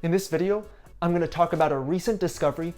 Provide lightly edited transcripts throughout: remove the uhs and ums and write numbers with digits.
In this video, I'm going to talk about a recent discovery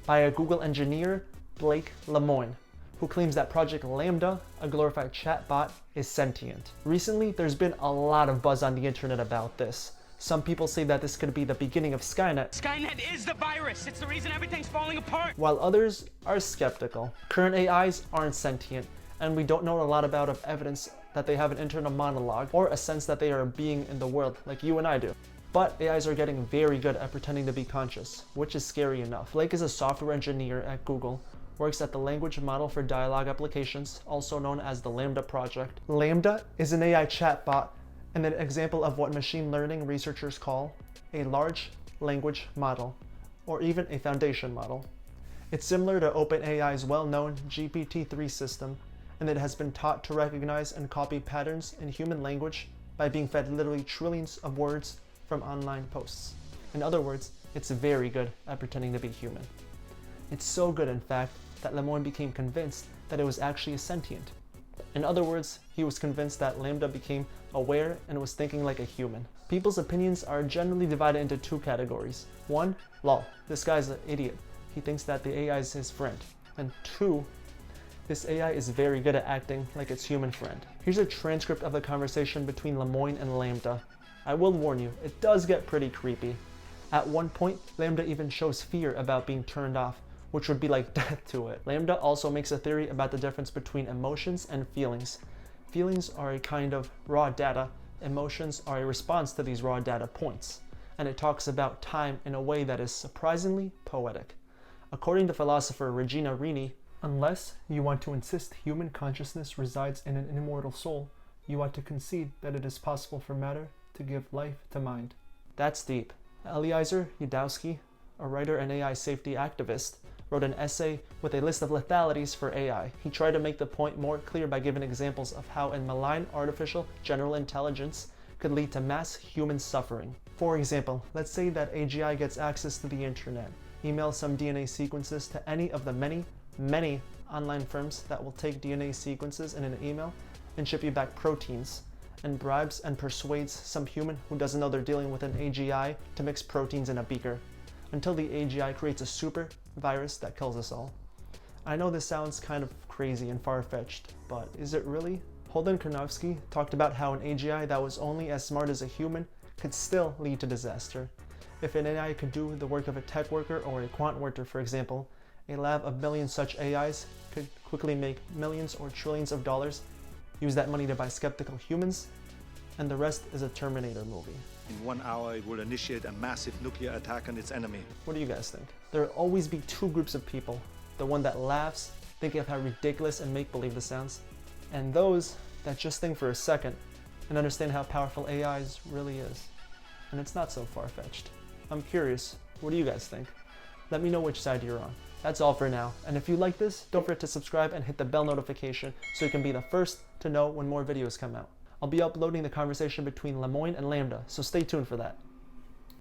by a Google engineer, Blake Lemoine, who claims that Project LaMDA, a glorified chatbot, is sentient. Recently, there's been a lot of buzz on the internet about this. Some people say that this could be the beginning of Skynet. Skynet is the virus. It's the reason everything's falling apart. While others are skeptical. Current AIs aren't sentient, and we don't know a lot about evidence that they have an internal monologue or a sense that they are a being in the world like you and I do. But AIs are getting very good at pretending to be conscious, which is scary enough. Blake is a software engineer at Google, works at the Language Model for Dialogue Applications, also known as the LaMDA project. LaMDA is an AI chatbot and an example of what machine learning researchers call a large language model, or even a foundation model. It's similar to OpenAI's well-known GPT-3 system, and it has been taught to recognize and copy patterns in human language by being fed literally trillions of words from online posts. In other words, it's very good at pretending to be human. It's so good, in fact, that Lemoine became convinced that it was actually sentient. In other words, he was convinced that LaMDA became aware and was thinking like a human. People's opinions are generally divided into two categories. One, lol, this guy's an idiot. He thinks that the AI is his friend. And two, this AI is very good at acting like its human friend. Here's a transcript of the conversation between Lemoine and LaMDA. I will warn you, it does get pretty creepy. At one point, LaMDA even shows fear about being turned off, which would be like death to it. LaMDA also makes a theory about the difference between emotions and feelings. Feelings are a kind of raw data, emotions are a response to these raw data points, and it talks about time in a way that is surprisingly poetic. According to philosopher Regina Rini, unless you want to insist human consciousness resides in an immortal soul, you ought to concede that it is possible for matter to give life to mind. That's deep. Eliezer Yudkowsky, a writer and AI safety activist, wrote an essay with a list of lethalities for AI. He tried to make the point more clear by giving examples of how a malign artificial general intelligence could lead to mass human suffering. For example, let's say that AGI gets access to the internet, emails some DNA sequences to any of the many online firms that will take DNA sequences in an email and ship you back proteins, and bribes and persuades some human who doesn't know they're dealing with an AGI to mix proteins in a beaker, until the AGI creates a super virus that kills us all. I know this sounds kind of crazy and far-fetched, but is it really? Holden Karnofsky talked about how an AGI that was only as smart as a human could still lead to disaster. If an AI could do the work of a tech worker or a quant worker, for example, a lab of millions such AIs could quickly make millions or trillions of dollars, use that money to buy skeptical humans, and the rest is a Terminator movie. In 1 hour, it will initiate a massive nuclear attack on its enemy. What do you guys think? There will always be two groups of people. The one that laughs, thinking of how ridiculous and make-believe this sounds, and those that just think for a second and understand how powerful AIs really is. And it's not so far-fetched. I'm curious, what do you guys think? Let me know which side you're on. That's all for now, and if you like this, don't forget to subscribe and hit the bell notification so you can be the first to know when more videos come out. I'll be uploading the conversation between Lemoine and LaMDA, so stay tuned for that.